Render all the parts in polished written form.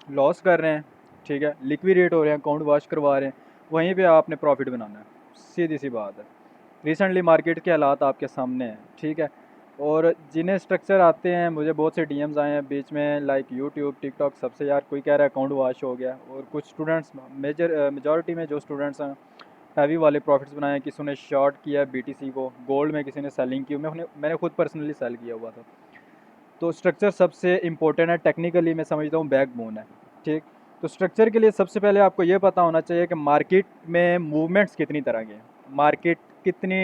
Loss कर रहे हैं, ठीक है, लिक्विडेट हो रहे हैं, अकाउंट वॉश करवा रहे हैं, वहीं पे आपने प्रॉफिट बनाना है। सीधी सी बात है। रिसेंटली मार्केट के हालात आपके सामने हैं, ठीक है। और जिन्हें स्ट्रक्चर आते हैं, मुझे बहुत से डीएम्स आए हैं बीच में, लाइक यूट्यूब, टिकटॉक, सबसे यार कोई कह रहा है अकाउंट वॉश हो गया, और कुछ स्टूडेंट्स, मेजॉरिटी में जो स्टूडेंट्स हैं हैवी वाले प्रॉफिट्स बनाए हैं। किसी ने शॉर्ट किया है बीटीसी को, गोल्ड में किसी ने सेलिंग की, मैंने खुद पर्सनली सेल किया हुआ था। तो स्ट्रक्चर सबसे इंपॉर्टेंट है, टेक्निकली मैं समझता हूँ बैकबोन है, ठीक। तो स्ट्रक्चर के लिए सबसे पहले आपको ये पता होना चाहिए कि मार्केट में मूवमेंट्स कितनी तरह के हैं, मार्केट कितनी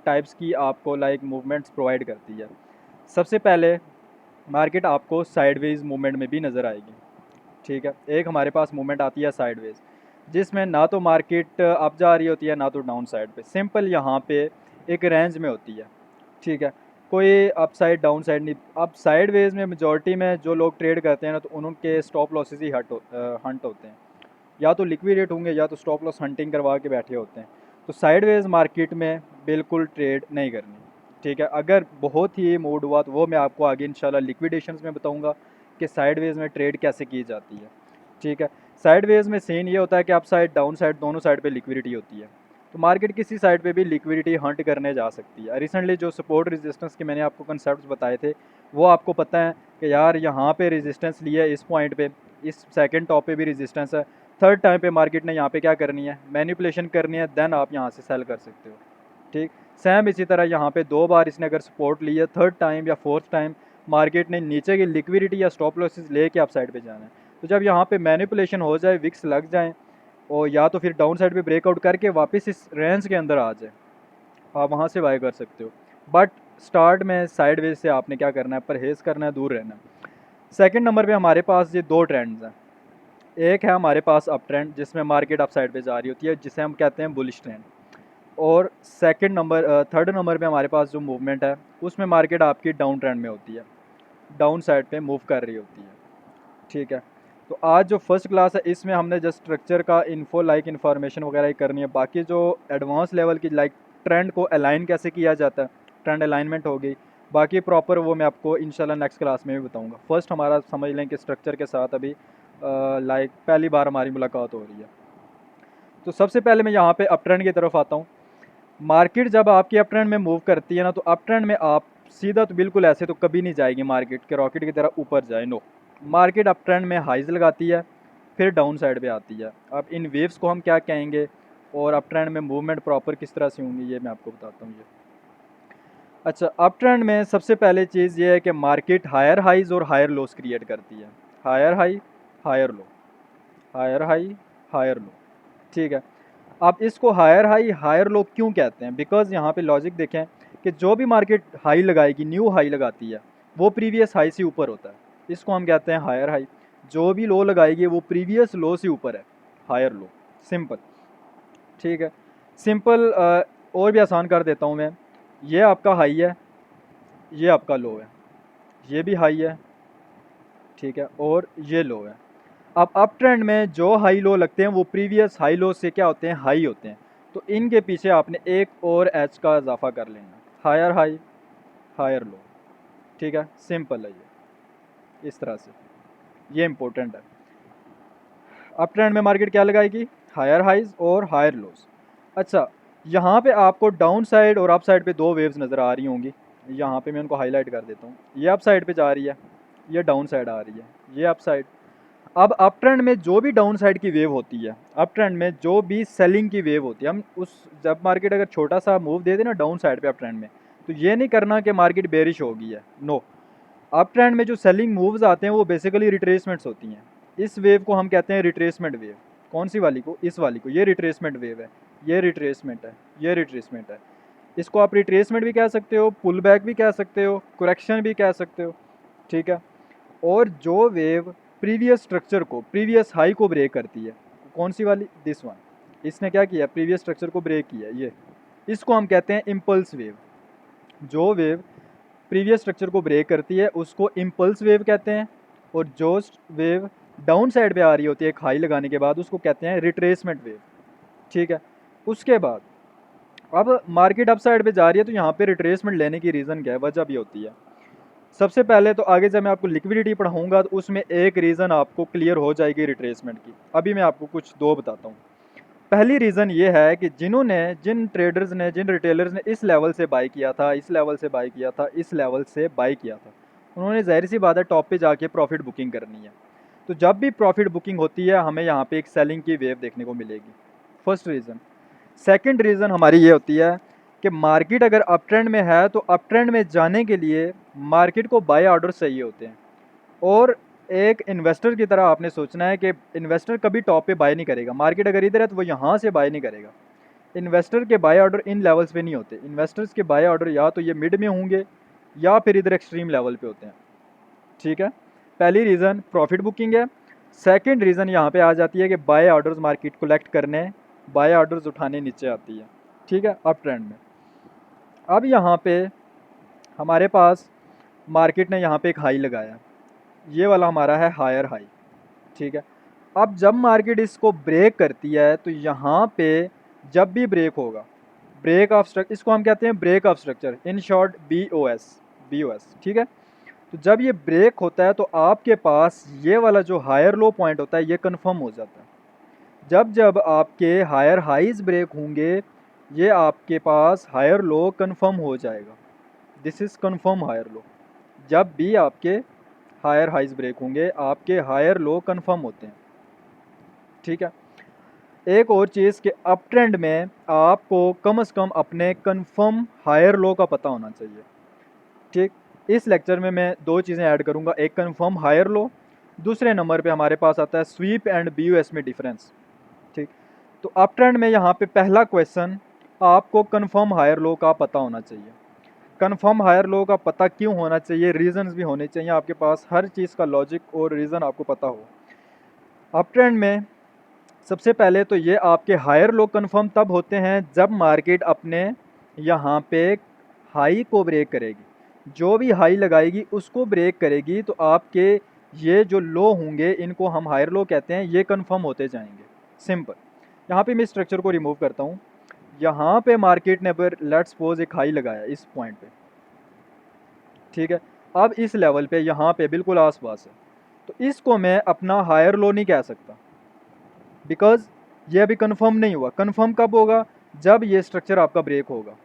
टाइप्स की आपको लाइक मूवमेंट्स प्रोवाइड करती है। सबसे पहले मार्केट आपको साइडवेज मूवमेंट में भी नज़र आएगी, ठीक है। एक हमारे पास मूवमेंट आती है साइडवेज, जिसमें ना तो मार्केट अप जा रही होती है ना तो डाउन साइड पे, सिंपल यहाँ पे एक रेंज में होती है, ठीक है। कोई अप साइड डाउन साइड नहीं। अब साइडवेज में मेजॉरिटी में जो लोग ट्रेड करते हैं ना, तो उनके स्टॉप लॉसेस ही हंट होते हैं, या तो लिक्विडेट होंगे या तो स्टॉप लॉस हंटिंग करवा के बैठे होते हैं। तो साइडवेज मार्केट में बिल्कुल ट्रेड नहीं करनी, ठीक है। अगर बहुत ही मूड हुआ तो वो मैं आपको आगे इंशाल्लाह लिक्विडेशंस में बताऊंगा कि साइडवेज में ट्रेड कैसे की जाती है, ठीक है। साइडवेज में सीन ये होता है कि अप साइड डाउन साइड दोनों साइड पे लिक्विडिटी होती है, तो मार्केट किसी साइड पे भी लिक्विडिटी हंट करने जा सकती है। रिसेंटली जो सपोर्ट रेजिस्टेंस के मैंने आपको कंसेप्ट बताए थे, वो आपको पता है कि यार यहाँ पे रेजिस्टेंस लिया है इस पॉइंट पे, इस सेकंड टॉप पे भी रेजिस्टेंस है, थर्ड टाइम पे मार्केट ने यहाँ पे क्या करनी है, मैनिपुलेशन करनी है, देन आप यहाँ से सेल कर सकते हो, ठीक। सेम इसी तरह यहाँ पे दो बार इसने अगर सपोर्ट लिया, थर्ड टाइम या फोर्थ टाइम मार्केट ने नीचे की लिक्विडिटी या स्टॉप लॉसेस लेके आप साइड पे जाना है। तो जब यहाँ पे मैनिपुलेशन हो जाए, विक्स लग जाए, और या तो फिर डाउन साइड पे ब्रेकआउट करके वापस इस रेंज के अंदर आ जाए, आप वहाँ से बाय कर सकते हो। बट स्टार्ट में साइडवेज से आपने क्या करना है, परहेज़ करना है, दूर रहना है। सेकंड नंबर पे हमारे पास ये दो ट्रेंड्स हैं। एक है हमारे पास अप ट्रेंड, जिसमें मार्केट अप साइड पे जा रही होती है, जिसे हम कहते हैं बुलिश ट्रेंड। और थर्ड नंबर पे हमारे पास जो मूवमेंट है, उसमें मार्केट आपकी डाउन ट्रेंड में होती है, डाउन साइड पे मूव कर रही होती है, ठीक है। तो आज जो फर्स्ट क्लास है, इसमें हमने जस्ट स्ट्रक्चर का इन्फो लाइक इन्फॉर्मेशन वगैरह ही करनी है। बाकी जो एडवांस लेवल की लाइक ट्रेंड को अलाइन कैसे किया जाता है, ट्रेंड अलाइनमेंट हो गई, बाकी प्रॉपर वो मैं आपको इंशाल्लाह नेक्स्ट क्लास में भी बताऊंगा। फर्स्ट हमारा समझ लें कि स्ट्रक्चर के साथ अभी लाइक पहली बार हमारी मुलाकात हो रही है। तो सबसे पहले मैं यहाँ पे अप ट्रेंड की तरफ आता हूँ। मार्केट जब आपकी अप ट्रेंड में मूव करती है ना, तो अप ट्रेंड में आप सीधा तो बिल्कुल ऐसे तो कभी नहीं जाएगी मार्केट के रॉकेट की तरह ऊपर जाए, नो। मार्केट अप ट्रेंड में हाइज लगाती है, फिर डाउन साइड पे आती है। अब इन वेव्स को हम क्या कहेंगे, और अप ट्रेंड में मूवमेंट प्रॉपर किस तरह से होंगी, ये मैं आपको बताता हूँ। ये अच्छा, अप ट्रेंड में सबसे पहले चीज़ ये है कि मार्केट हायर हाइज और हायर लोस क्रिएट करती है। Higher high, higher low, higher high, higher low, ठीक है। आप इसको हायर हाई हायर लो क्यों कहते हैं, बिकॉज यहाँ पे लॉजिक देखें कि जो भी मार्केट हाई लगाएगी, न्यू हाई लगाती है, वो प्रीवियस हाई से ऊपर होता है, इसको हम कहते हैं हायर हाई। जो भी लो लगाएगी वो प्रीवियस लो से ऊपर है, हायर लो, सिंपल, ठीक है। सिंपल और भी आसान कर देता हूँ मैं। ये आपका हाई है, ये आपका लो है, ये भी हाई है, ठीक है, और ये लो है। अब अप ट्रेंड में जो हाई लो लगते हैं वो प्रीवियस हाई लो से क्या होते हैं, हाई होते हैं। तो इनके पीछे आपने एक और एच का इजाफा कर लेना, हायर हाई, हायर लो, ठीक है, सिंपल है ये, इस तरह से। ये इंपॉर्टेंट है। अप ट्रेंड में मार्केट क्या लगाएगी, हायर हाइज और हायर लोज। अच्छा, यहाँ पे आपको डाउन साइड और अप साइड पे दो वेव्स नज़र आ रही होंगी। यहाँ पे मैं उनको हाईलाइट कर देता हूँ। ये अप साइड पे जा रही है, ये डाउन साइड आ रही है, ये अप साइड। अब अप ट्रेंड में जो भी डाउन साइड की वेव होती है, अप ट्रेंड में जो भी सेलिंग की वेव होती है, हम उस जब मार्केट अगर छोटा सा मूव दे दे ना डाउन साइड पे अप ट्रेंड में, तो ये नहीं करना कि मार्केट बेरिश हो गई है, नो। अप ट्रेंड में जो सेलिंग मूव्स आते हैं वो बेसिकली रिट्रेसमेंट्स होती हैं। इस वेव को हम कहते हैं रिट्रेसमेंट वेव। कौन सी वाली को, इस वाली को, ये रिट्रेसमेंट वेव है, ये रिट्रेसमेंट है, ये रिट्रेसमेंट है। इसको आप रिट्रेसमेंट भी कह सकते हो, पुल बैक भी कह सकते हो, करेक्शन भी कह सकते हो, ठीक है। और जो वेव प्रीवियस स्ट्रक्चर को, प्रीवियस हाई को ब्रेक करती है, कौन सी वाली, दिस वन। इसने क्या किया, प्रीवियस स्ट्रक्चर को ब्रेक किया, ये, इसको हम कहते हैं इम्पल्स वेव। जो वेव प्रीवियस स्ट्रक्चर को ब्रेक करती है उसको इम्पल्स वेव कहते हैं। और जो वेव डाउन साइड पे आ रही होती है एक हाई लगाने के बाद, उसको कहते हैं रिट्रेसमेंट वेव, ठीक है। उसके बाद अब मार्केट अप साइड पे जा रही है, तो यहाँ पे रिट्रेसमेंट लेने की रीज़न क्या है, वजह भी होती है। सबसे पहले तो आगे जब मैं आपको लिक्विडिटी पढ़ाऊंगा तो उसमें एक रीज़न आपको क्लियर हो जाएगी रिट्रेसमेंट की। अभी मैं आपको कुछ दो बताता हूँ। पहली रीज़न ये है कि जिन ट्रेडर्स ने, जिन रिटेलर्स ने इस लेवल से बाई किया था, इस लेवल से बाई किया था, इस लेवल से बाई किया था, उन्होंने ज़ाहिर सी बात है टॉप पे जाके प्रॉफिट बुकिंग करनी है। तो जब भी प्रॉफिट बुकिंग होती है हमें यहाँ पे एक सेलिंग की वेव देखने को मिलेगी। First reason. सेकंड रीज़न हमारी ये होती है कि मार्केट अगर अप ट्रेंड में है तो अप ट्रेंड में जाने के लिए मार्केट को बाय ऑर्डर चाहिए होते हैं। और एक इन्वेस्टर की तरह आपने सोचना है कि इन्वेस्टर कभी टॉप पे बाय नहीं करेगा। मार्केट अगर इधर है तो वो यहाँ से बाय नहीं करेगा। इन्वेस्टर के बाय ऑर्डर इन लेवल्स पे नहीं होते। इन्वेस्टर्स के बाय ऑर्डर या तो ये मिड में होंगे या फिर इधर एक्सट्रीम लेवल पे होते हैं। ठीक है, पहली रीज़न प्रॉफिट बुकिंग है। सेकंड रीज़न यहाँ पे आ जाती है कि बाय ऑर्डर्स मार्केट कलेक्ट करने, बाय ऑर्डर्स उठाने नीचे आती है। ठीक है, अप ट्रेंड में। अब यहाँ पे हमारे पास मार्केट ने यहाँ पे एक हाई लगाया, ये वाला हमारा है हायर हाई। ठीक है, अब जब मार्केट इसको ब्रेक करती है तो यहाँ पे जब भी ब्रेक होगा, ब्रेक ऑफ स्ट्रक्चर, इसको हम कहते हैं break of structure, in short B O S. ठीक है, तो जब ये ब्रेक होता है तो आपके पास ये वाला जो हायर लो पॉइंट होता है ये कंफर्म हो जाता है। जब जब आपके हायर हाइज ब्रेक होंगे ये आपके पास हायर लो कंफर्म हो जाएगा। This is confirm higher low. जब भी आपके हायर हाइज ब्रेक होंगे आपके हायर लो कंफर्म होते हैं। ठीक है, एक और चीज़ कि अप ट्रेंड में आपको कम से कम अपने कंफर्म हायर लो का पता होना चाहिए। ठीक, इस लेक्चर में मैं दो चीज़ें ऐड करूंगा, एक कंफर्म हायर लो, दूसरे नंबर पे हमारे पास आता है स्वीप एंड बीयूएस में डिफरेंस। ठीक, तो अप ट्रेंड में यहाँ पे पहला क्वेश्चन, आपको कंफर्म हायर लो का पता होना चाहिए। कंफर्म हायर लो का पता क्यों होना चाहिए, रीजंस भी होने चाहिए आपके पास, हर चीज़ का लॉजिक और रीज़न आपको पता हो। अप ट्रेंड में सबसे पहले तो ये आपके हायर लो कंफर्म तब होते हैं जब मार्केट अपने यहाँ पे हाई को ब्रेक करेगी। जो भी हाई लगाएगी उसको ब्रेक करेगी तो आपके ये जो लो होंगे इनको हम हायर लो कहते हैं, ये कंफर्म होते जाएंगे। सिंपल। यहाँ पे मैं स्ट्रक्चर को रिमूव करता हूँ। यहाँ पे मार्केट ने अगर लेट्स सपोज एक हाई लगाया इस पॉइंट पे, ठीक है, अब इस लेवल पे यहाँ पे बिल्कुल आसपास है, तो इसको मैं अपना हायर लो नहीं कह सकता, बिकॉज ये अभी कंफर्म नहीं हुआ। कंफर्म कब होगा, जब ये स्ट्रक्चर आपका ब्रेक होगा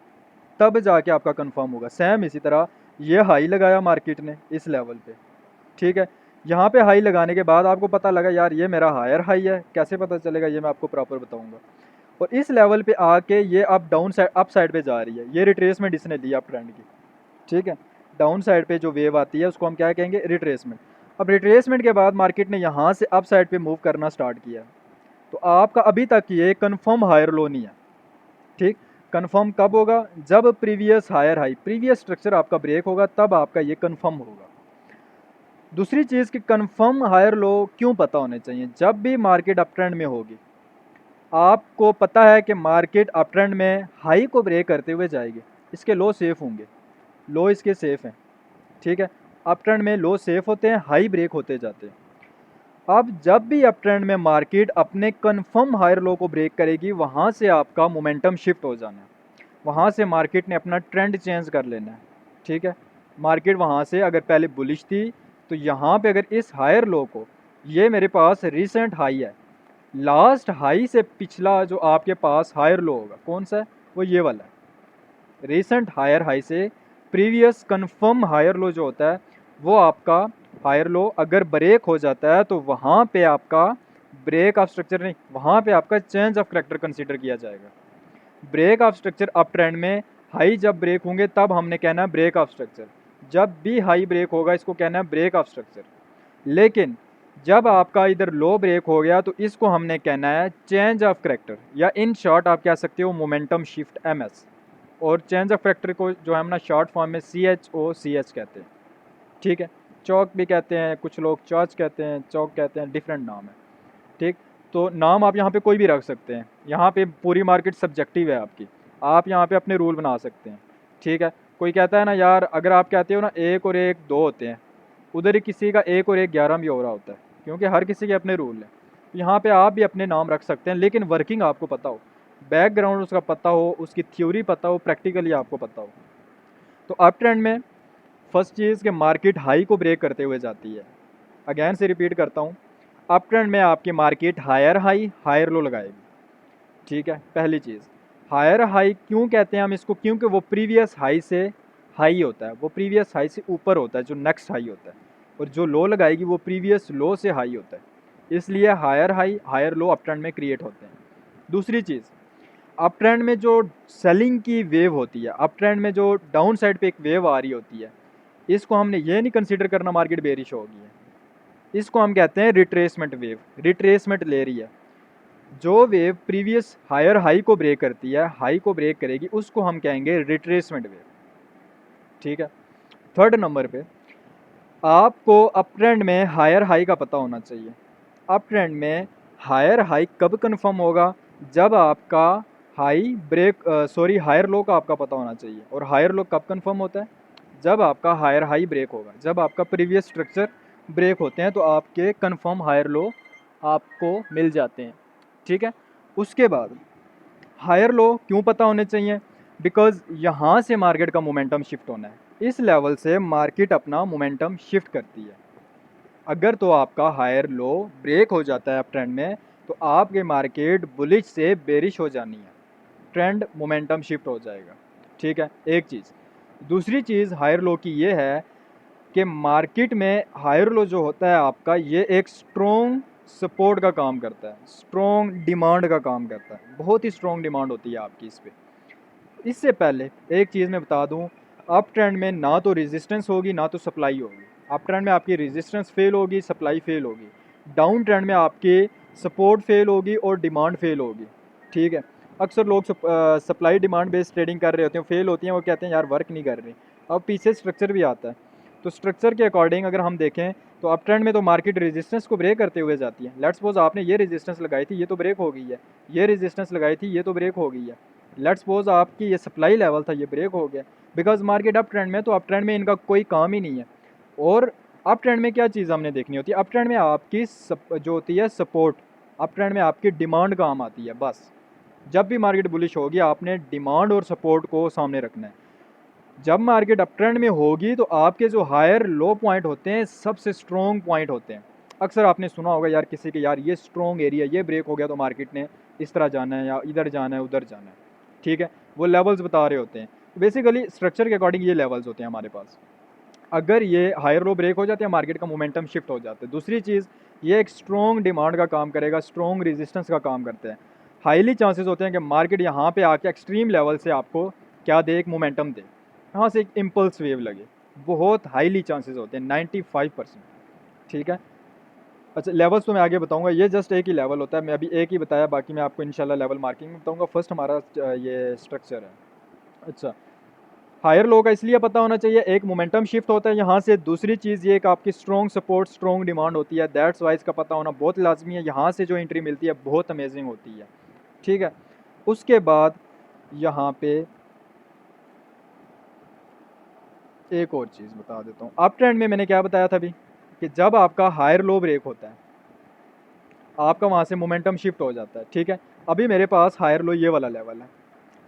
तब जाके आपका कंफर्म होगा। सेम इसी तरह ये हाई लगाया मार्केट ने इस लेवल पे, ठीक है, यहाँ पे हाई लगाने के बाद आपको पता लगा यार ये मेरा हायर हाई है, कैसे पता चलेगा ये मैं आपको प्रॉपर बताऊंगा। और इस लेवल पे आके ये अब डाउन साइड अप साइड पे जा रही है, ये रिट्रेसमेंट इसने ली अप ट्रेंड की। ठीक है, डाउन साइड पे जो वेव आती है उसको हम क्या कहेंगे, रिट्रेसमेंट। अब रिट्रेसमेंट के बाद मार्केट ने यहाँ से अप साइड पे मूव करना स्टार्ट किया, तो आपका अभी तक ये कंफर्म हायर लो नहीं है। ठीक, कंफर्म कब होगा, जब previous higher high, previous structure आपका ब्रेक होगा तब आपका ये कंफर्म होगा। दूसरी चीज़ कि कंफर्म हायर लो क्यों पता होने चाहिए, जब भी मार्केट अप ट्रेंड में होगी आपको पता है कि मार्केट अप ट्रेंड में हाई को ब्रेक करते हुए जाएगी, इसके लो सेफ होंगे, लो इसके सेफ हैं। ठीक है, अप ट्रेंड में लो सेफ होते हैं, हाई ब्रेक होते जाते हैं। अब जब भी अप ट्रेंड में मार्केट अपने कंफर्म हायर लो को ब्रेक करेगी वहाँ से आपका मोमेंटम शिफ्ट हो जाना है, वहाँ से मार्केट ने अपना ट्रेंड चेंज कर लेना है। ठीक है, मार्केट वहाँ से अगर पहले बुलिश थी तो यहाँ पे अगर इस हायर लो को, ये मेरे पास रिसेंट हाई है, लास्ट हाई से पिछला जो आपके पास हायर लो होगा कौन सा है, वो ये वाला है। रिसेंट हायर हाई से प्रीवियस कंफर्म हायर लो जो होता है वो आपका हायर लो अगर ब्रेक हो जाता है तो वहाँ पे आपका ब्रेक ऑफ स्ट्रक्चर नहीं, वहाँ पे आपका चेंज ऑफ करेक्टर कंसीडर किया जाएगा। Break of structure up trend में हाई जब ब्रेक होंगे तब हमने कहना है ब्रेक ऑफ स्ट्रक्चर, जब भी हाई ब्रेक होगा इसको कहना है ब्रेक ऑफ स्ट्रक्चर। लेकिन जब आपका इधर लो ब्रेक हो गया तो इसको हमने कहना है चेंज ऑफ करेक्टर, या इन शॉर्ट आप कह सकते हो मोमेंटम शिफ्ट MS। और चेंज ऑफ करेक्टर को जो है हम ना शॉर्ट फॉर्म में CHOCH कहते हैं। ठीक है, चौक भी कहते हैं कुछ लोग, चॉच कहते हैं, चौक कहते हैं, डिफरेंट नाम है। ठीक, तो नाम आप यहाँ पे कोई भी रख सकते हैं, यहाँ पे पूरी मार्केट सब्जेक्टिव है आपकी, आप यहाँ पे अपने रूल बना सकते हैं। ठीक है, कोई कहता है ना यार अगर आप कहते हो ना एक और एक दो होते हैं, उधर ही किसी का एक और एक 11 भी हो रहा होता है, क्योंकि हर किसी के अपने रूल हैं। तो यहाँ पे आप भी अपने नाम रख सकते हैं, लेकिन वर्किंग आपको पता हो, बैकग्राउंड उसका पता हो, उसकी थ्योरी पता हो, प्रैक्टिकली आपको पता हो। तो अप ट्रेंड में फर्स्ट चीज़ कि मार्केट हाई को ब्रेक करते हुए जाती है। अगेन से रिपीट करता हूँ, अप ट्रेंड में आपकी market higher high higher low लगाएगी, ठीक है। पहली चीज़, हायर हाई क्यों कहते हैं हम इसको, क्योंकि वो प्रीवियस हाई से हाई होता है, वो प्रीवियस हाई से ऊपर होता है जो नेक्स्ट हाई होता है, और जो लो लगाएगी वो प्रीवियस लो से हाई होता है, इसलिए higher high higher low up trend में क्रिएट होते हैं। दूसरी चीज़, अप ट्रेंड में जो सेलिंग की वेव होती है, अप ट्रेंड में जो डाउन साइड पे एक वेव आ रही होती है, इसको हमने ये नहीं कंसिडर करना मार्केट बेरिश होगी है, इसको हम कहते हैं रिट्रेसमेंट वेव, रिट्रेसमेंट ले रही है। जो वेव प्रीवियस हायर हाई को ब्रेक करती है, हाई को ब्रेक करेगी, उसको हम कहेंगे रिट्रेसमेंट वेव, ठीक है। थर्ड नंबर पे आपको अप ट्रेंड में हायर हाई का पता होना चाहिए। अप ट्रेंड में हायर हाई कब कंफर्म होगा, जब आपका हाई ब्रेक हायर लो का आपका पता होना चाहिए। और हायर लो कब कंफर्म होता है, जब आपका हायर हाई ब्रेक होगा, जब आपका प्रीवियस स्ट्रक्चर ब्रेक होते हैं तो आपके कंफर्म हायर लो आपको मिल जाते हैं, ठीक है। उसके बाद हायर लो क्यों पता होने चाहिए, बिकॉज यहाँ से मार्केट का मोमेंटम शिफ्ट होना है, इस लेवल से मार्केट अपना मोमेंटम शिफ्ट करती है। अगर तो आपका हायर लो ब्रेक हो जाता है अप ट्रेंड में, तो आपके मार्केट बुलिश से बेरिश हो जानी है, ट्रेंड मोमेंटम शिफ्ट हो जाएगा, ठीक है। एक चीज़, दूसरी चीज़ हायर लो की ये है कि मार्केट में हायर लो जो होता है आपका, ये एक स्ट्रॉन्ग सपोर्ट का काम करता है, स्ट्रॉन्ग डिमांड का काम करता है, बहुत ही स्ट्रॉन्ग डिमांड होती है आपकी इस पर। इससे पहले एक चीज़ मैं बता दूं, अप ट्रेंड में ना तो रेजिस्टेंस होगी ना तो सप्लाई होगी। अप ट्रेंड में आपकी रेजिस्टेंस फेल होगी, सप्लाई फेल होगी। डाउन ट्रेंड में आपकी सपोर्ट फेल होगी और डिमांड फेल होगी, ठीक है। अक्सर लोग सप्लाई डिमांड बेस्ड ट्रेडिंग कर रहे होते हैं, फेल होती हैं, वो कहते हैं यार वर्क नहीं कर रही। अब पीछे स्ट्रक्चर भी आता है, तो स्ट्रक्चर के अकॉर्डिंग अगर हम देखें तो अप ट्रेंड में तो मार्केट रेजिस्टेंस को ब्रेक करते हुए जाती है। लेट्स सपोज आपने ये रेजिस्टेंस लगाई थी, ये तो ब्रेक हो गई है, ये रेजिस्टेंस लगाई थी, ये तो ब्रेक हो गई है। लेट्स सपोज आपकी ये सप्लाई लेवल था, ये ब्रेक हो गया, बिकॉज मार्केट अप ट्रेंड में, तो अप ट्रेंड में इनका कोई काम ही नहीं है। और अप ट्रेंड में क्या चीज़ हमने देखनी होती है, अप ट्रेंड में आपकी जो होती है सपोर्ट, अप ट्रेंड में आपकी डिमांड काम आती है बस। जब भी मार्केट बुलिश होगी आपने डिमांड और सपोर्ट को सामने रखना है। जब मार्केट अप ट्रेंड में होगी तो आपके जो हायर लो पॉइंट होते हैं सबसे स्ट्रॉन्ग पॉइंट होते हैं। अक्सर आपने सुना होगा यार किसी के, यार ये स्ट्रॉन्ग एरिया, ये ब्रेक हो गया तो मार्केट ने इस तरह जाना है या इधर जाना है उधर जाना है, ठीक है। वो लेवल्स बता रहे होते हैं, बेसिकली स्ट्रक्चर के अकॉर्डिंग ये लेवल्स होते हैं हमारे पास। अगर ये हायर लो ब्रेक हो जाते हैं मार्केट का मोमेंटम शिफ्ट हो जाता है। दूसरी चीज़, ये एक स्ट्रॉन्ग डिमांड का काम करेगा, स्ट्रॉन्ग रेजिस्टेंस का काम करते हैं। हाईली चांसेस होते हैं कि मार्केट यहाँ पे आके एक्सट्रीम लेवल से आपको क्या दे, एक मोमेंटम दे, यहाँ से एक इम्पल्स वेव लगे, बहुत हाईली चांसेस होते हैं, 95%, ठीक है। अच्छा, लेवल्स तो मैं आगे बताऊंगा, ये जस्ट एक ही लेवल होता है, मैं अभी एक ही बताया, बाकी मैं आपको इंशाल्लाह लेवल मार्किंग में बताऊंगा। फर्स्ट हमारा ये स्ट्रक्चर है। अच्छा, हायर लो का इसलिए पता होना चाहिए, एक मोमेंटम शिफ्ट होता है यहाँ से, दूसरी चीज़ ये कि आपकी स्ट्रॉन्ग सपोर्ट स्ट्रॉन्ग डिमांड होती है, दैट्स वाइज का पता होना बहुत लाजमी है। यहाँ से जो एंट्री मिलती है बहुत अमेजिंग होती है, ठीक है। उसके बाद यहाँ पे एक और चीज़ बता देता हूँ, अप ट्रेंड में मैंने क्या बताया था अभी, कि जब आपका हायर लो ब्रेक होता है आपका वहाँ से मोमेंटम शिफ्ट हो जाता है, ठीक है। अभी मेरे पास हायर लो ये वाला लेवल है,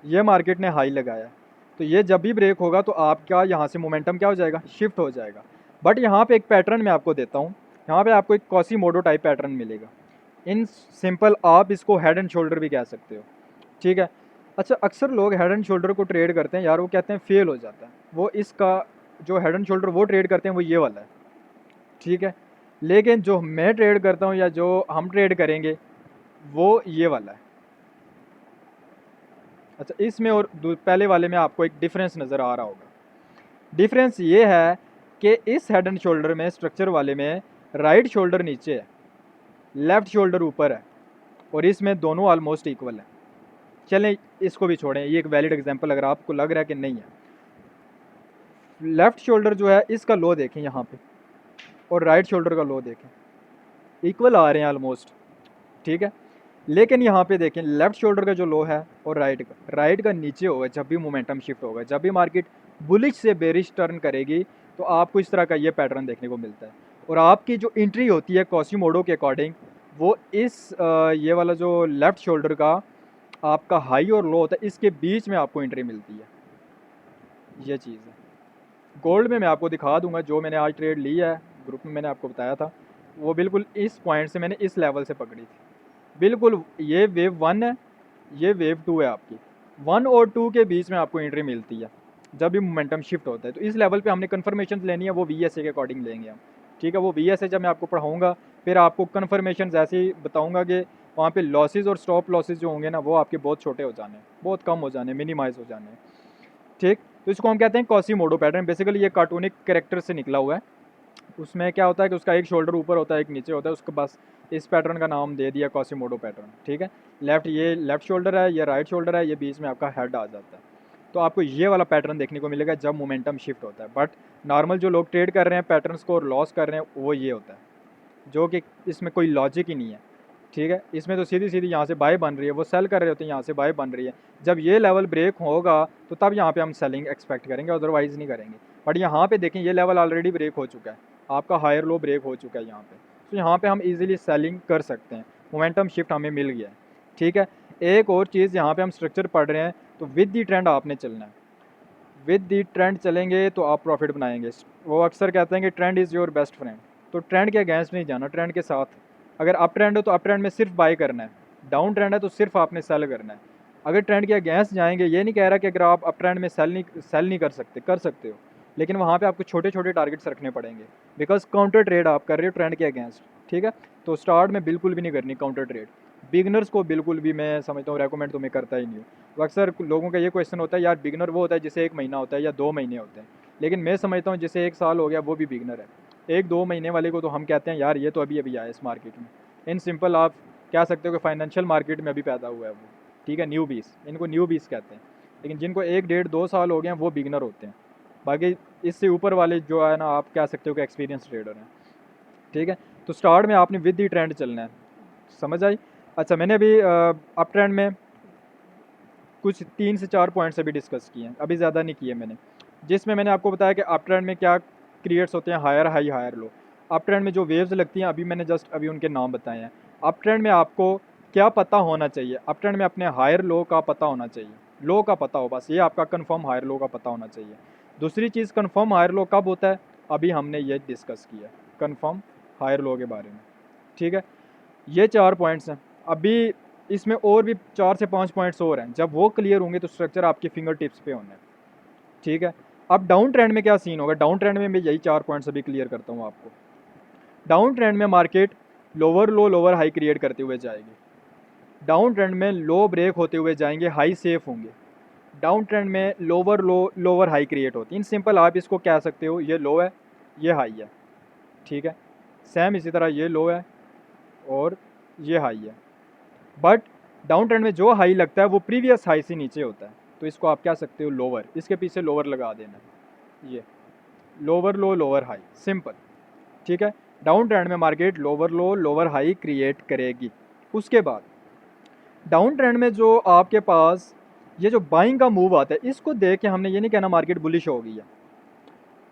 ये मार्केट ने हाई लगाया है, तो ये जब भी ब्रेक होगा तो आपका यहाँ से मोमेंटम क्या हो जाएगा, शिफ्ट हो जाएगा। बट यहाँ पे एक पैटर्न मैं आपको देता हूँ, यहाँ पे आपको एक कॉसीमोडो टाइप पैटर्न मिलेगा। इन सिंपल आप इसको हेड एंड शोल्डर भी कह सकते हो, ठीक है। अच्छा, अक्सर लोग हेड एंड शोल्डर को ट्रेड करते हैं यार, वो कहते हैं फेल हो जाता है, वो इसका जो हेड एंड शोल्डर वो ट्रेड करते हैं वो ये वाला है, ठीक है। लेकिन जो मैं ट्रेड करता हूँ या जो हम ट्रेड करेंगे वो ये वाला है। अच्छा, इसमें और पहले वाले में आपको एक डिफरेंस नज़र आ रहा होगा। डिफरेंस ये है कि इस हेड एंड शोल्डर में, स्ट्रक्चर वाले में, राइट शोल्डर नीचे है, लेफ्ट शोल्डर ऊपर है, और इसमें दोनों ऑलमोस्ट इक्वल है। चलें इसको भी छोड़ें, ये एक वैलिड एग्जांपल अगर आपको लग रहा है कि नहीं है। लेफ्ट शोल्डर जो है इसका लो देखें यहाँ पे, और राइट शोल्डर का लो देखें, इक्वल आ रहे हैं ऑलमोस्ट, ठीक है। लेकिन यहाँ पे देखें लेफ्ट शोल्डर का जो लो है और राइट का नीचे होगा जब भी मोमेंटम शिफ्ट होगा, जब भी मार्केट बुलिश से बेरिश टर्न करेगी तो आपको इस तरह का ये पैटर्न देखने को मिलता है। और आपकी जो एंट्री होती है कॉस्मोडो के अकॉर्डिंग, वो इस ये वाला जो लेफ्ट शोल्डर का आपका हाई और लो होता है, इसके बीच में आपको एंट्री मिलती है, ये चीज़ है। गोल्ड में मैं आपको दिखा दूंगा, जो मैंने आज ट्रेड ली है ग्रुप में मैंने आपको बताया था, वो बिल्कुल इस पॉइंट से मैंने इस लेवल से पकड़ी थी। बिल्कुल ये वेव 1 है, ये वेव 2 है आपकी। 1 और 2 के बीच में आपको एंट्री मिलती है जब भी मोमेंटम शिफ्ट होता है। तो इस लेवल पे हमने कन्फर्मेशन लेनी है, वो VSA के अकॉर्डिंग लेंगे हम। ठीक है, वो VSA जब मैं आपको पढ़ाऊँगा फिर आपको कन्फर्मेशन ऐसे ही बताऊँगा कि वहाँ पे लॉसेज और स्टॉप लॉसेज जो होंगे ना वो आपके बहुत छोटे हो जाने, बहुत कम हो जाने, मिनिमाइज हो जाने। ठीक, तो इसको हम कहते हैं कॉसीमोडो पैटर्न। बेसिकली ये कार्टूनिक कैरेक्टर से निकला हुआ है। उसमें क्या होता है कि उसका एक शोल्डर ऊपर होता है, एक नीचे होता है, उसके पास इस पैटर्न का नाम दे दिया कॉसीमोडो पैटर्न। ठीक है, लेफ्ट ये लेफ्ट शोल्डर है, ये राइट शोल्डर है, ये बीच में आपका हेड आ जाता है। तो आपको ये वाला पैटर्न देखने को मिलेगा जब मोमेंटम शिफ्ट होता है। बट नॉर्मल जो लोग ट्रेड कर रहे हैं पैटर्न्स को और लॉस कर रहे हैं वो ये होता है, जो कि इसमें कोई लॉजिक ही नहीं है। ठीक है, इसमें तो सीधी सीधी यहाँ से बाय बन रही है, वो सेल कर रहे होते हैं, यहाँ से बाय बन रही है। जब ये लेवल ब्रेक होगा तो तब यहाँ पे हम सेलिंग एक्सपेक्ट करेंगे, अदरवाइज नहीं करेंगे। बट यहाँ पे देखें ये लेवल ऑलरेडी ब्रेक हो चुका है, आपका हायर लो ब्रेक हो चुका है यहाँ पे। तो यहाँ पे हम इजीली सेलिंग कर सकते हैं, मोमेंटम शिफ्ट हमें मिल गया है। ठीक है, एक और चीज़ यहाँ पे हम स्ट्रक्चर पढ़ रहे हैं तो विद दी ट्रेंड आपने चलना है। विद दी ट्रेंड चलेंगे तो आप प्रॉफिट बनाएंगे। वो अक्सर कहते हैं कि trend is your best friend. तो ट्रेंड के अगेंस्ट नहीं जाना, ट्रेंड के साथ। अगर अप ट्रेंड हो तो अप ट्रेंड में सिर्फ बाय करना है, डाउन ट्रेंड है तो सिर्फ आपने सेल करना है। अगर ट्रेंड के अगेंस्ट जाएंगे, ये नहीं कह रहा कि अगर आप अप ट्रेंड में सेल नहीं कर सकते हो, लेकिन वहाँ पे आपको छोटे छोटे टारगेट्स रखने पड़ेंगे, बिकॉज काउंटर ट्रेड आप कर रहे हो ट्रेंड के अगेंस्ट। ठीक है, तो स्टार्ट में बिल्कुल भी नहीं करनी काउंटर ट्रेड। बिगनर्स को बिल्कुल भी मैं समझता हूँ रेकमेंड तो मैं करता ही नहीं हूँ। तो अक्सर लोगों का ये क्वेश्चन होता है यार बिगनर वो होता है जिसे 1 महीना होता है या 2 महीने होते हैं, लेकिन मैं समझता हूँ जिसे 1 साल हो गया वो भी बिगनर है। 1-2 महीने वाले को तो हम कहते हैं यार ये तो अभी अभी आया इस मार्केट में। इन सिंपल आप कह सकते हो कि फाइनेंशियल मार्केट में अभी पैदा हुआ है वो। ठीक है, न्यू बीस, इनको न्यू बीस कहते हैं। लेकिन जिनको 1, 1.5, 2 साल हो गए हैं वो बिगनर होते हैं। बाकी इससे ऊपर वाले जो है ना आप कह सकते हो कि एक्सपीरियंस ट्रेडर हैं। ठीक है, तो स्टार्ट में आपने विद दी ट्रेंड चलना है। समझ आई? अच्छा, मैंने अभी अप ट्रेंड में कुछ 3 से 4 पॉइंट्स अभी डिस्कस किए हैं, अभी ज़्यादा नहीं किए मैंने, जिसमें मैंने आपको बताया कि अप ट्रेंड में क्या क्रिएट्स होते हैं, higher high higher low. Up trend में जो वेव्स लगती हैं अभी मैंने जस्ट अभी उनके नाम बताए हैं। अप ट्रेंड में आपको क्या पता होना चाहिए, अप ट्रेंड में अपने हायर लो का पता होना चाहिए, लो का पता हो, बस ये आपका कन्फर्म हायर लो का पता होना चाहिए। दूसरी चीज़, कन्फर्म हायर लो कब होता है, अभी हमने ये डिस्कस किया कन्फर्म हायर लो के बारे में। ठीक है, ये 4 पॉइंट्स हैं। अभी इसमें और भी 4 से 5 पॉइंट्स और हैं, जब वो क्लियर होंगे तो स्ट्रक्चर आपके फिंगर टिप्स पे होना है। ठीक है, अब डाउन ट्रेंड में क्या सीन होगा, डाउन ट्रेंड में मैं यही 4 पॉइंट्स अभी क्लियर करता हूँ आपको। डाउन ट्रेंड में मार्केट लोअर लो लोअर हाई क्रिएट करते हुए जाएगी। डाउन ट्रेंड में लो ब्रेक होते हुए जाएंगे, हाई सेफ होंगे। डाउन ट्रेंड में लोअर लो लोअर हाई क्रिएट होती है। इन सिंपल आप इसको कह सकते हो ये लो है, ये हाई है। ठीक है, सेम इसी तरह ये लो है और ये हाई है। बट डाउन ट्रेंड में जो हाई लगता है वो प्रीवियस हाई से नीचे होता है, तो इसको आप कह सकते हो लोअर, इसके पीछे लोअर लगा देना, ये लोअर लो लोअर हाई, सिंपल। ठीक है, डाउन ट्रेंड में मार्केट लोअर लो लोअर हाई क्रिएट करेगी। उसके बाद डाउन ट्रेंड में जो आपके पास ये जो बाइंग का मूव आता है, इसको देख के हमने ये नहीं कहना मार्केट बुलिश हो गई है,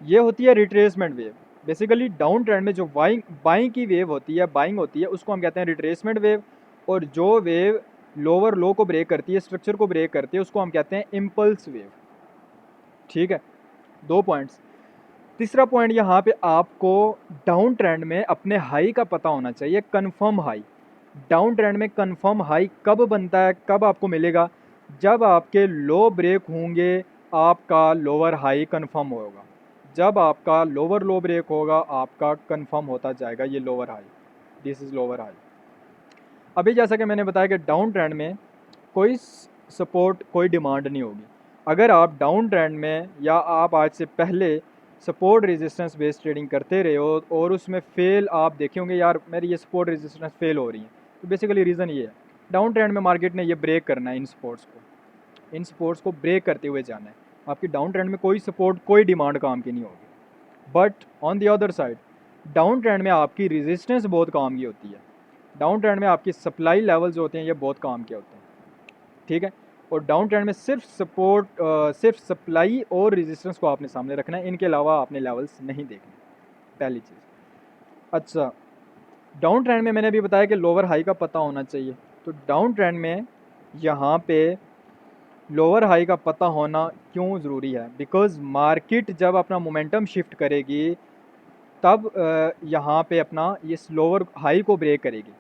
ये होती है retracement wave. Basically down trend में जो बाइंग बाइंग की वेव होती है, बाइंग होती है, उसको हम कहते हैं रिट्रेसमेंट वेव। और जो वेव लोअर लो को ब्रेक करती है, स्ट्रक्चर को ब्रेक करती है, उसको हम कहते हैं इम्पल्स वेव। ठीक है, 2 पॉइंट्स। तीसरा पॉइंट यहाँ पे आपको डाउन ट्रेंड में अपने हाई का पता होना चाहिए, कंफर्म हाई। डाउन ट्रेंड में कंफर्म हाई कब बनता है, कब आपको मिलेगा, जब आपके लो ब्रेक होंगे, आपका लोअर हाई कंफर्म होगा। जब आपका लोअर लो ब्रेक होगा आपका कंफर्म होता जाएगा ये lower high, this is lower high. अभी जैसा कि मैंने बताया कि डाउन ट्रेंड में कोई सपोर्ट कोई डिमांड नहीं होगी। अगर आप डाउन ट्रेंड में या आप आज से पहले सपोर्ट रेजिस्टेंस बेस्ड ट्रेडिंग करते रहे हो और उसमें फेल आप देखे होंगे यार मेरी ये सपोर्ट रेजिस्टेंस फेल हो रही है, तो बेसिकली रीज़न ये है डाउन ट्रेंड में मार्केट ने ये ब्रेक करना है, इन सपोर्ट्स को ब्रेक करते हुए जाना है। आपकी डाउन ट्रेंड में कोई सपोर्ट कोई डिमांड काम की नहीं होगी। But on the other side down trend में आपकी रेजिस्टेंस बहुत काम की होती है, डाउन ट्रेंड में आपकी सप्लाई लेवल जो होते हैं ये बहुत काम के होते हैं। ठीक है, और डाउन ट्रेंड में सिर्फ सपोर्ट सिर्फ सप्लाई और रेजिस्टेंस को आपने सामने रखना है, इनके अलावा आपने लेवल्स नहीं देखने, पहली चीज़। अच्छा, डाउन ट्रेंड में मैंने अभी बताया कि लोअर हाई का पता होना चाहिए। तो डाउन ट्रेंड में यहाँ पे लोअर हाई का पता होना क्यों ज़रूरी है? बिकॉज़ मार्केट जब अपना मोमेंटम शिफ्ट करेगी तब यहाँ पे अपना ये लोअर हाई को ब्रेक करेगी।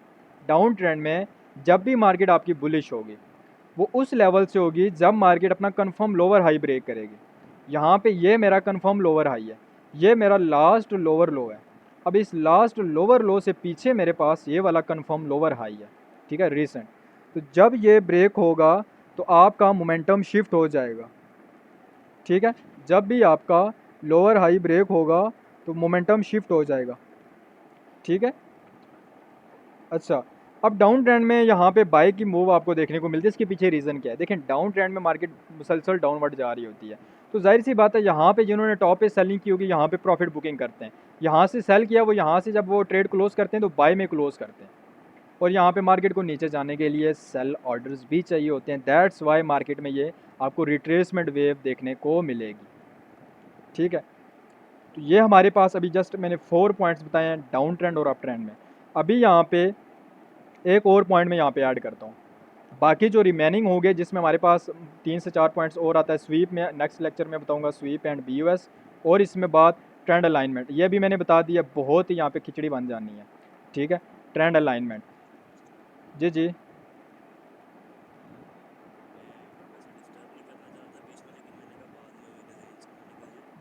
डाउन ट्रेंड में जब भी मार्केट आपकी बुलिश होगी वो उस लेवल से होगी जब मार्केट अपना कंफर्म लोअर हाई ब्रेक करेगी। यहाँ पे ये मेरा कंफर्म लोअर हाई है, ये मेरा लास्ट लोअर लो है। अब इस लास्ट लोअर लो से पीछे मेरे पास ये वाला कंफर्म लोअर हाई है, ठीक है, रीसेंट। तो जब ये ब्रेक होगा तो आपका मोमेंटम शिफ्ट हो जाएगा, ठीक है। जब भी आपका लोअर हाई ब्रेक होगा तो मोमेंटम शिफ्ट हो जाएगा, ठीक है। अच्छा, अब डाउन ट्रेंड में यहाँ पे बाय की मूव आपको देखने को मिलती है। इसके पीछे रीज़न क्या है? देखें, डाउन ट्रेंड में मार्केट मुसलसल डाउनवर्ड जा रही होती है, तो जाहिर सी बात है यहाँ पे जिन्होंने टॉप पे सेलिंग की होगी यहाँ पे प्रॉफिट बुकिंग करते हैं। यहाँ से सेल किया, वो यहाँ से जब वो ट्रेड क्लोज करते हैं तो बाय में क्लोज करते हैं, और यहाँ पे मार्केट को नीचे जाने के लिए सेल ऑर्डर्स भी चाहिए होते हैं। दैट्स वाई मार्केट में ये आपको रिट्रेसमेंट वेव देखने को मिलेगी, ठीक है। तो ये हमारे पास अभी जस्ट मैंने 4 पॉइंट्स बताए हैं डाउन ट्रेंड और अप ट्रेंड में। अभी यहाँ पे एक और पॉइंट मैं यहाँ पे ऐड करता हूँ। बाकी जो रिमेनिंग हो गए जिसमें हमारे पास 3 से 4 पॉइंट्स और आता है स्वीप में, नेक्स्ट लेक्चर में बताऊंगा स्वीप एंड BUS, और इसमें बात ट्रेंड अलाइनमेंट, ये भी मैंने बता दिया, बहुत ही यहाँ पे खिचड़ी बन जानी है, ठीक है। ट्रेंड अलाइनमेंट, जी जी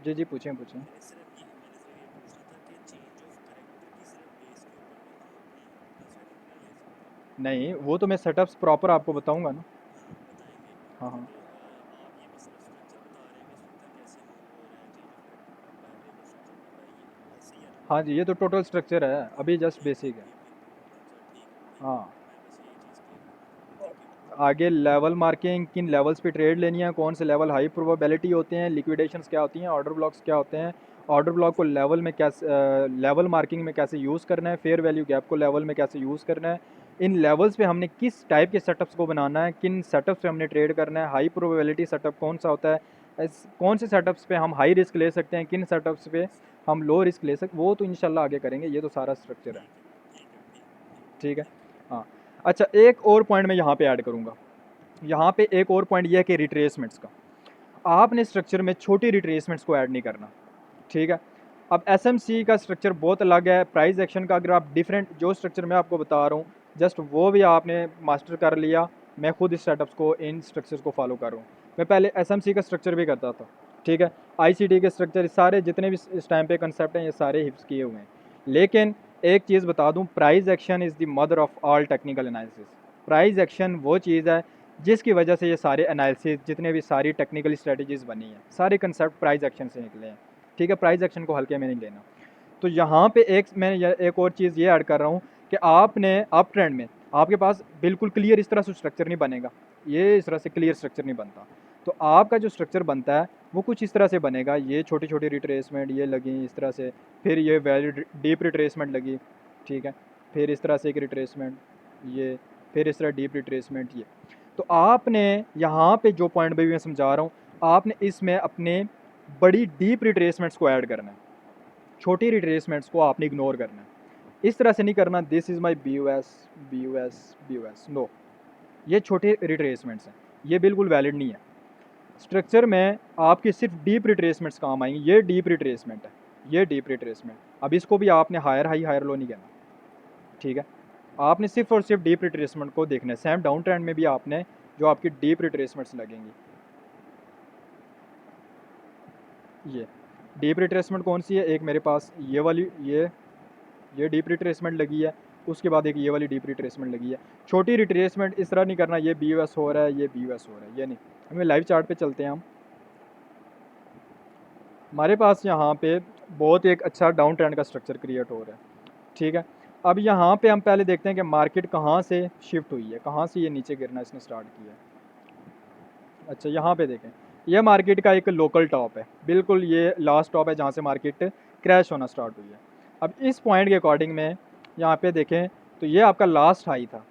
जी जी, पूछें पूछें। नहीं, वो तो मैं सेटअप्स प्रॉपर आपको बताऊंगा ना। हाँ हाँ हाँ जी, ये तो टोटल स्ट्रक्चर है, अभी जस्ट बेसिक है। हाँ, आगे लेवल मार्किंग, किन लेवल्स पे ट्रेड लेनी है, कौन से लेवल हाई प्रोबेबिलिटी होते हैं, लिक्विडेशंस क्या होती हैं, ऑर्डर ब्लॉक्स क्या होते हैं, ऑर्डर ब्लॉक को लेवल में कैसे लेवल मार्किंग में कैसे यूज़ करना है, फेयर वैल्यू गैप को लेवल में कैसे यूज़ करना है, इन लेवल्स पे हमने किस टाइप के सेटअप्स को बनाना है, किन सेटअप्स पे हमने ट्रेड करना है, हाई प्रोबेबिलिटी सेटअप कौन सा होता है, कौन से सेटअप्स पे हम हाई रिस्क ले सकते हैं, किन सेटअप्स पे हम लो रिस्क ले सकते, वो तो इंशाल्लाह आगे करेंगे, ये तो सारा स्ट्रक्चर है, ठीक है। हाँ, अच्छा, एक और पॉइंट मैं यहाँ पे ऐड करूँगा। यहाँ पे एक और पॉइंट ये है कि रिट्रेसमेंट्स का, आपने स्ट्रक्चर में छोटी रिट्रेसमेंट्स को ऐड नहीं करना, ठीक है। अब SMC का स्ट्रक्चर बहुत अलग है, प्राइस एक्शन का अगर आप डिफरेंट जो स्ट्रक्चर मैं आपको बता रहा हूँ जस्ट वो भी आपने मास्टर कर लिया। मैं खुद इस सेटअप्स को, इन स्ट्रक्चर्स को फॉलो कर रहा हूँ। मैं पहले SMC का स्ट्रक्चर भी करता था, ठीक है। ICT के स्ट्रक्चर सारे जितने भी इस टाइम पे कंसेप्ट हैं ये सारे हिप्स किए हुए हैं। लेकिन एक चीज़ बता दूँ, price action is the mother of all technical analysis. Price action वो चीज़ है जिसकी वजह से ये सारे एनालिसिस, जितने भी सारी टेक्निकल स्ट्रेटजीज़ बनी हैं, सारे कंसेप्ट प्राइस एक्शन से निकले हैं, ठीक है। प्राइस एक्शन को हल्के में नहीं लेना। तो यहाँ पे एक और चीज़ ये ऐड कर रहा हूँ कि आपने अप ट्रेंड में आपके पास बिल्कुल क्लियर इस तरह से स्ट्रक्चर नहीं बनेगा, ये इस तरह से क्लियर स्ट्रक्चर नहीं बनता। तो आपका जो स्ट्रक्चर बनता है वो कुछ इस तरह से बनेगा, ये छोटी छोटी रिट्रेसमेंट ये लगी इस तरह से, फिर ये वैलिड डीप रिट्रेसमेंट लगी, ठीक है, फिर इस तरह से एक रिट्रेसमेंट, ये, फिर इस तरह डीप रिट्रेसमेंट, ये। तो आपने यहाँ पे जो पॉइंट भी मैं समझा रहा हूँ, आपने इसमें अपने बड़ी डीप रिट्रेसमेंट्स को ऐड करना है, छोटी रिट्रेसमेंट्स को आपने इग्नोर करना है। इस तरह से नहीं करना this is my BUS no, ये छोटे रिट्रेसमेंट्स हैं, ये बिल्कुल वैलिड नहीं है। स्ट्रक्चर में आपके सिर्फ डीप रिट्रेसमेंट्स काम आएंगे, ये डीप रिट्रेसमेंट है, ये डीप रिट्रेसमेंट। अब इसको भी आपने हायर हाई हायर लो नहीं कहना, ठीक है। आपने सिर्फ और सिर्फ डीप रिट्रेसमेंट को देखना है। सेम डाउन ट्रेंड में भी आपने जो आपकी डीप रिट्रेसमेंट्स लगेंगी, ये डीप रिट्रेसमेंट कौन सी है, एक मेरे पास ये वाली, ये डीप रिट्रेसमेंट लगी है, उसके बाद एक ये वाली डीप रिट्रेसमेंट लगी है। छोटी रिट्रेसमेंट इस तरह नहीं करना, ये BUS हो रहा है, ये BUS हो रहा है, ये नहीं। हमें लाइव चार्ट पे चलते हैं हम। हमारे पास यहाँ पे बहुत एक अच्छा डाउन ट्रेंड का स्ट्रक्चर क्रिएट हो रहा है, ठीक है। अब यहाँ पे हम पहले देखते हैं कि मार्केट कहाँ से शिफ्ट हुई है, कहाँ से ये नीचे गिरना इसने स्टार्ट किया है। अच्छा, यहाँ पे देखें, ये मार्केट का एक लोकल टॉप है, बिल्कुल ये लास्ट टॉप है जहाँ से मार्केट क्रैश होना स्टार्ट हुई है। अब इस पॉइंट के अकॉर्डिंग में यहाँ पे देखें तो ये आपका लास्ट हाई था,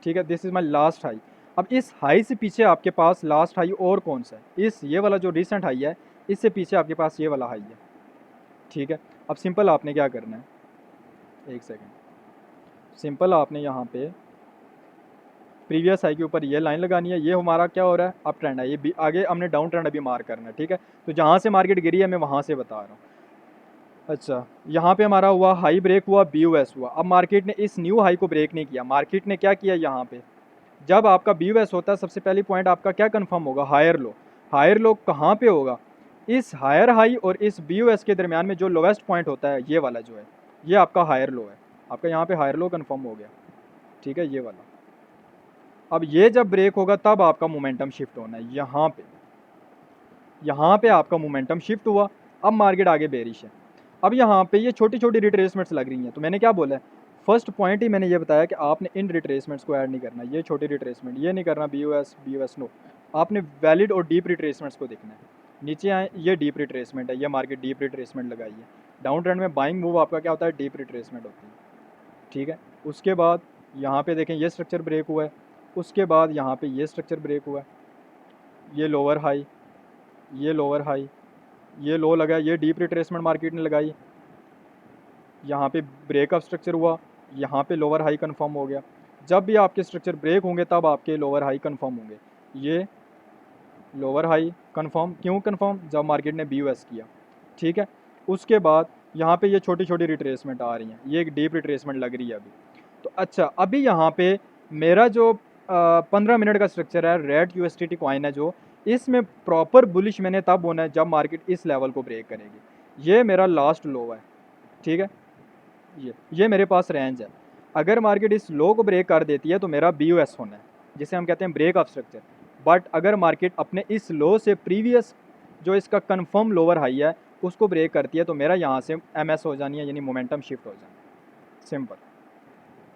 ठीक है, this is my last high. अब इस हाई से पीछे आपके पास लास्ट हाई और कौन सा है, इस ये वाला जो रिसेंट हाई है, इससे पीछे आपके पास ये वाला हाई है, ठीक है। अब सिंपल आपने क्या करना है, एक सेकेंड, सिंपल आपने यहाँ पे प्रीवियस हाई के ऊपर ये लाइन लगानी है, ये हमारा क्या हो रहा है, अप ट्रेंड है, ये भी आगे हमने डाउन ट्रेंड अभी मार्क करना है, ठीक है। तो जहाँ से मार्केट गिरी है मैं वहाँ से बता रहा हूँ। अच्छा, यहाँ पे हमारा हुआ हाई ब्रेक हुआ, BOS हुआ। अब मार्केट ने इस न्यू हाई को ब्रेक नहीं किया, मार्केट ने क्या किया यहाँ पे, जब आपका BOS होता है सबसे पहली पॉइंट आपका क्या कंफर्म होगा, हायर लो। हायर लो कहाँ पे होगा, इस हायर हाई और इस BOS के दरमियान में जो लोवेस्ट पॉइंट होता है ये वाला जो है, ये आपका हायर लो है। आपका यहाँ पे हायर लो कंफर्म हो गया, ठीक है, ये वाला। अब ये जब ब्रेक होगा तब आपका मोमेंटम शिफ्ट होना है, यहाँ पे आपका मोमेंटम शिफ्ट हुआ। अब मार्केट आगे बेरिश है। अब यहाँ पे ये छोटी छोटी रिट्रेसमेंट्स लग रही हैं, तो मैंने क्या बोला है, फर्स्ट पॉइंट ही मैंने ये बताया कि आपने इन रिट्रेसमेंट्स को ऐड नहीं करना, ये छोटी रिट्रेसमेंट ये नहीं करना, BOS नो, आपने वैलिड और डीप रिट्रेसमेंट्स को देखना है। नीचे आए, ये डीप रिट्रेसमेंट है, ये मार्केट डीप रिट्रेसमेंट लगाई है। डाउन ट्रेंड में बाइंग मूव आपका क्या होता है, डीप रिट्रेसमेंट होती है, ठीक है। उसके बाद यहाँ पे देखें ये स्ट्रक्चर ब्रेक हुआ है, उसके बाद यहाँ पे ये स्ट्रक्चर ब्रेक हुआ है, ये लोअर हाई, ये लोअर हाई, ये लो लगा, ये डीप रिट्रेसमेंट मार्केट ने लगाई, यहाँ पे ब्रेकअप स्ट्रक्चर हुआ, यहाँ पे लोअर हाई कंफर्म हो गया। जब भी आपके स्ट्रक्चर ब्रेक होंगे तब आपके लोअर हाई कंफर्म होंगे। ये लोअर हाई कंफर्म क्यों कंफर्म, जब मार्केट ने BOS किया, ठीक है। उसके बाद यहाँ पे ये छोटी छोटी रिट्रेसमेंट आ रही हैं, ये एक डीप रिट्रेसमेंट लग रही है अभी। तो अच्छा, अभी यहाँ पे मेरा जो 15 मिनट का स्ट्रक्चर है, रेड USDT कॉइन है जो, इसमें प्रॉपर बुलिश मैंने तब होना है जब मार्केट इस लेवल को ब्रेक करेगी। ये मेरा लास्ट लो है, ठीक है। ये मेरे पास रेंज है। अगर मार्केट इस लो को ब्रेक कर देती है तो मेरा BOS होना है, जिसे हम कहते हैं ब्रेक ऑफ स्ट्रक्चर। बट अगर मार्केट अपने इस लो से प्रीवियस जो इसका कंफर्म लोअर हाई है उसको ब्रेक करती है तो मेरा यहाँ से MS हो जानी है, यानी मोमेंटम शिफ्ट हो जाना है, सिंपल,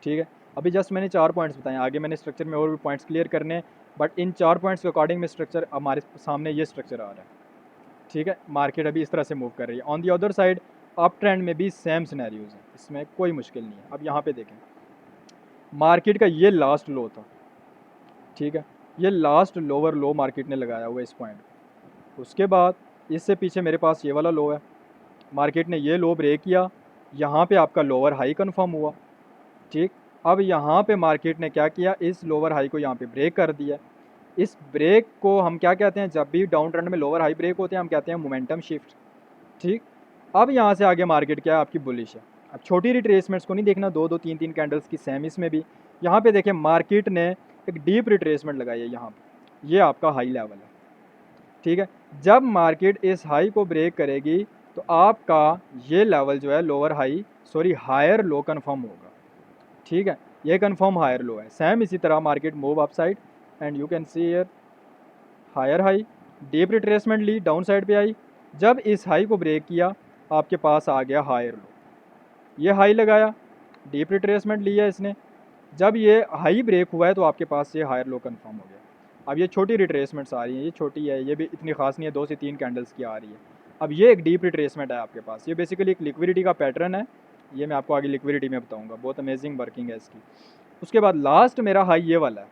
ठीक है। अभी जस्ट मैंने 4 पॉइंट्स बताए, आगे मैंने स्ट्रक्चर में और भी पॉइंट्स क्लियर करने हैं, बट इन 4 पॉइंट्स के अकॉर्डिंग में स्ट्रक्चर हमारे सामने ये स्ट्रक्चर आ रहा है, ठीक है। मार्केट अभी इस तरह से मूव कर रही है। On the other side up trend में भी सेम सिनेरियोज हैं, इसमें कोई मुश्किल नहीं है। अब यहाँ पे देखें, मार्केट का ये लास्ट लो था, ठीक है, ये लास्ट लोअर लो मार्केट ने लगाया हुआ इस पॉइंट। उसके बाद इससे पीछे मेरे पास ये वाला लो है, मार्केट ने ये लो ब्रेक किया, यहाँ पे आपका लोअर हाई कंफर्म हुआ, ठीक। अब यहाँ पे मार्केट ने क्या किया, इस लोअर हाई को यहाँ पे ब्रेक कर दिया। इस ब्रेक को हम क्या कहते हैं, जब भी डाउन ट्रेंड में लोअर हाई ब्रेक होते हैं हम कहते हैं मोमेंटम शिफ्ट, ठीक। अब यहाँ से आगे मार्केट क्या है, आपकी बुलिश है। अब छोटी रिट्रेसमेंट्स को नहीं देखना, दो दो तीन तीन कैंडल्स की सेम इसमें भी। यहाँ पे देखें मार्केट ने एक डीप रिट्रेसमेंट लगाई है यहाँ पे, ये आपका हाई लेवल है, ठीक है। जब मार्केट इस हाई को ब्रेक करेगी तो आपका ये लेवल जो है lower high, sorry higher low confirm होगा, ठीक है। ये कंफर्म हायर लो है। सेम इसी तरह market move upside and you can see here higher high, deep retracement ली, डाउन साइड पे आई। जब इस हाई को ब्रेक किया आपके पास आ गया हायर लो, ये हाई लगाया, डीप रिट्रेसमेंट लिया इसने। जब ये हाई ब्रेक हुआ है तो आपके पास ये हायर लो कंफर्म हो गया। अब ये छोटी रिट्रेसमेंट्स आ रही हैं, ये छोटी है, ये भी इतनी खास नहीं है, 2 से 3 कैंडल्स की आ रही है। अब ये एक डीप रिट्रेसमेंट है आपके पास, ये बेसिकली एक लिक्विडिटी का पैटर्न है, ये मैं आपको आगे लिक्विडिटी में बताऊंगा, बहुत अमेजिंग वर्किंग है इसकी। उसके बाद लास्ट मेरा हाई ये वाला है,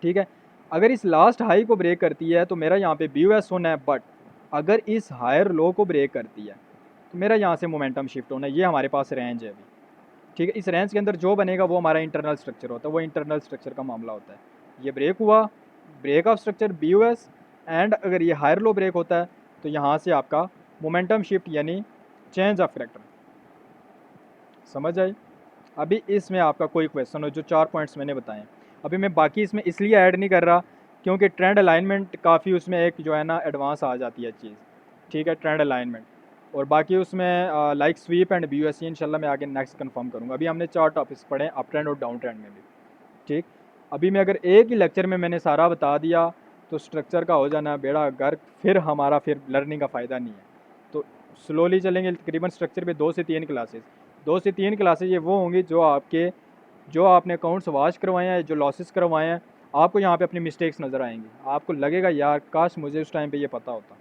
ठीक है। अगर इस लास्ट हाई को ब्रेक करती है तो मेरा यहाँ पे BOS होना है, बट अगर इस हायर लो को ब्रेक करती है तो मेरा यहाँ से मोमेंटम शिफ्ट होना है। ये हमारे पास रेंज है अभी, ठीक है। इस रेंज के अंदर जो बनेगा वो हमारा इंटरनल स्ट्रक्चर होता है, वो इंटरनल स्ट्रक्चर का मामला होता है। ये ब्रेक हुआ, break of structure BOS, and अगर ये हायर लो ब्रेक होता है तो यहाँ से आपका मोमेंटम शिफ्ट यानी चेंज ऑफ करेक्टर, समझ आई। अभी इसमें आपका कोई क्वेश्चन हो, जो 4 पॉइंट्स मैंने बताए, अभी मैं बाकी इसमें इसलिए ऐड नहीं कर रहा क्योंकि ट्रेंड अलाइनमेंट काफ़ी उसमें एक जो है ना एडवांस आ जाती है चीज़, ठीक है, ट्रेंड अलाइनमेंट। और बाकी उसमें लाइक स्वीप एंड BOS इंशाल्लाह मैं आगे नेक्स्ट कंफर्म करूँगा। अभी हमने 4 टॉपिक्स पढ़े हैं, अप ट्रेंड और डाउन ट्रेंड में भी, ठीक। अभी मैं अगर एक ही लेक्चर में मैंने सारा बता दिया तो स्ट्रक्चर का हो जाना बेड़ा गर्क, फिर हमारा फिर लर्निंग का फ़ायदा नहीं है। तो स्लोली चलेंगे, तकरीबन स्ट्रक्चर पे 2 से 3 क्लासेस, 2 से 3 क्लासेज ये वो होंगी जो आपके, जो आपने अकाउंट्स वॉश करवाए हैं, जो लॉसेस करवाए हैं, आपको यहाँ पे अपनी मिस्टेक्स नज़र आएंगी, आपको लगेगा यार काश मुझे उस टाइम पे ये पता होता,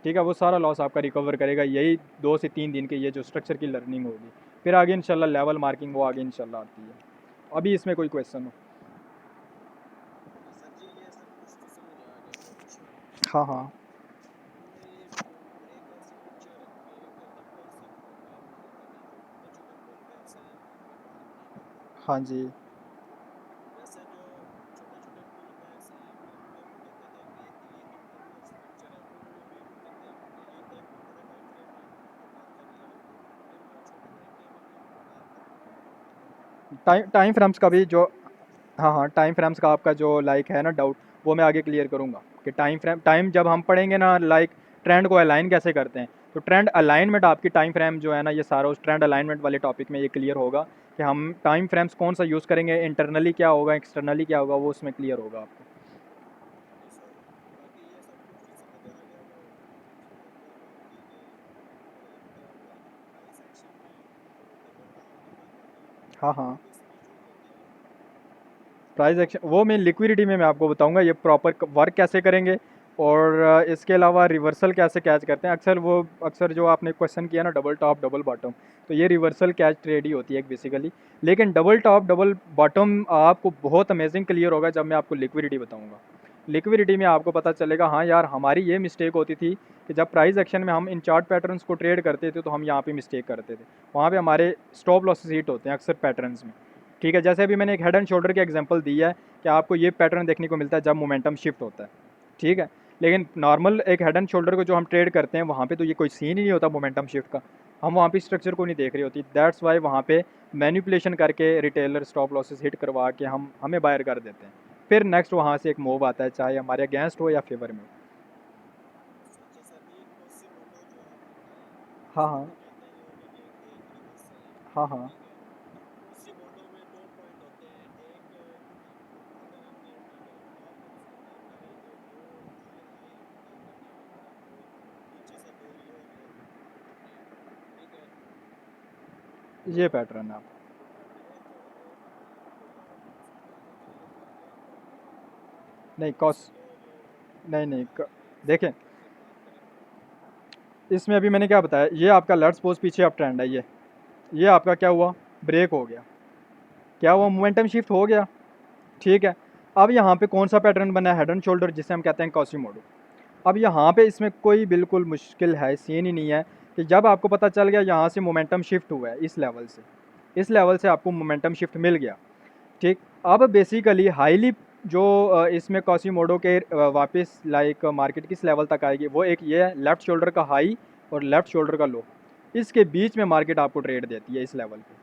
ठीक है। वो सारा लॉस आपका रिकवर करेगा यही 2 से 3 दिन के ये जो स्ट्रक्चर की लर्निंग होगी। फिर आगे इंशाल्लाह लेवल मार्किंग वो आगे इंशाल्लाह आती है। अभी इसमें कोई क्वेश्चन हो? हाँ हाँ हाँ जी। टाइम टाइम फ्रेम्स का भी जो, हाँ हाँ, टाइम फ्रेम्स का आपका जो लाइक है ना डाउट, वो मैं आगे क्लियर करूँगा कि टाइम जब हम पढ़ेंगे ना लाइक ट्रेंड को अलाइन कैसे करते हैं, तो ट्रेंड अलाइनमेंट आपकी टाइम फ्रेम जो है ना, ये सारा उस ट्रेंड अलाइनमेंट वाले टॉपिक में ये क्लियर होगा कि हम टाइम फ्रेम्स कौन सा यूज़ करेंगे, इंटरनली क्या होगा, एक्सटर्नली क्या होगा, वो उसमें क्लियर होगा आपको। हाँ हाँ, प्राइस एक्शन वो मैं लिक्विडिटी में मैं आपको बताऊंगा ये प्रॉपर वर्क कैसे करेंगे, और इसके अलावा रिवर्सल कैसे कैच करते हैं। अक्सर जो आपने क्वेश्चन किया ना, डबल टॉप डबल बॉटम, तो ये रिवर्सल कैच ट्रेड ही होती है बेसिकली। लेकिन डबल टॉप डबल बॉटम आपको बहुत अमेजिंग क्लियर होगा जब मैं आपको लिक्विडिटी बताऊंगा। लिक्विडिटी में आपको पता चलेगा हाँ यार, हमारी ये मिस्टेक होती थी कि जब प्राइस एक्शन में हम इन चार्ट पैटर्न्स को ट्रेड करते थे तो हम यहाँ पे मिस्टेक करते थे, वहाँ पे हमारे स्टॉप लॉसेस हिट होते हैं अक्सर पैटर्न्स में। ठीक है, जैसे अभी मैंने एक हेड एंड शोल्डर की एग्जांपल दी है कि आपको ये पैटर्न देखने को मिलता है जब मोमेंटम शिफ्ट होता है। ठीक है, लेकिन नॉर्मल एक हेड एंड शोल्डर को जो हम ट्रेड करते हैं वहाँ पे तो ये कोई सीन ही नहीं होता मोमेंटम शिफ्ट का, हम वहाँ पे स्ट्रक्चर को नहीं देख रही होती। दैट्स वाई वहाँ पे मैनिपुलेशन करके रिटेलर स्टॉप लॉसेस हिट करवा के हमें बायर कर देते हैं। फिर नेक्स्ट वहाँ से एक मूव आता है, चाहे हमारे अगेंस्ट हो या फेवर में हो। हाँ हाँ, हाँ हाँ, ये पैटर्न है आप। नहीं कॉस, नहीं नहीं देखें, इसमें अभी मैंने क्या बताया, ये आपका लेट्स सपोज पीछे अप ट्रेंड है, ये आपका क्या हुआ, ब्रेक हो गया, क्या हुआ, मोमेंटम शिफ्ट हो गया। ठीक है, अब यहाँ पे कौन सा पैटर्न बना है, हेड एंड शोल्डर, जिसे हम कहते हैं कॉसिमोडो। अब यहाँ पे इसमें कोई बिल्कुल मुश्किल है सीन ही नहीं है कि जब आपको पता चल गया यहाँ से मोमेंटम शिफ्ट हुआ है, इस लेवल से आपको मोमेंटम शिफ्ट मिल गया। ठीक, अब बेसिकली हाईली जो इसमें कॉसिमोडो के वापस लाइक मार्केट किस लेवल तक आएगी, वो एक ये है लेफ़्ट शोल्डर का हाई और लेफ़्ट शोल्डर का लो, इसके बीच में मार्केट आपको ट्रेड देती है इस लेवल पे।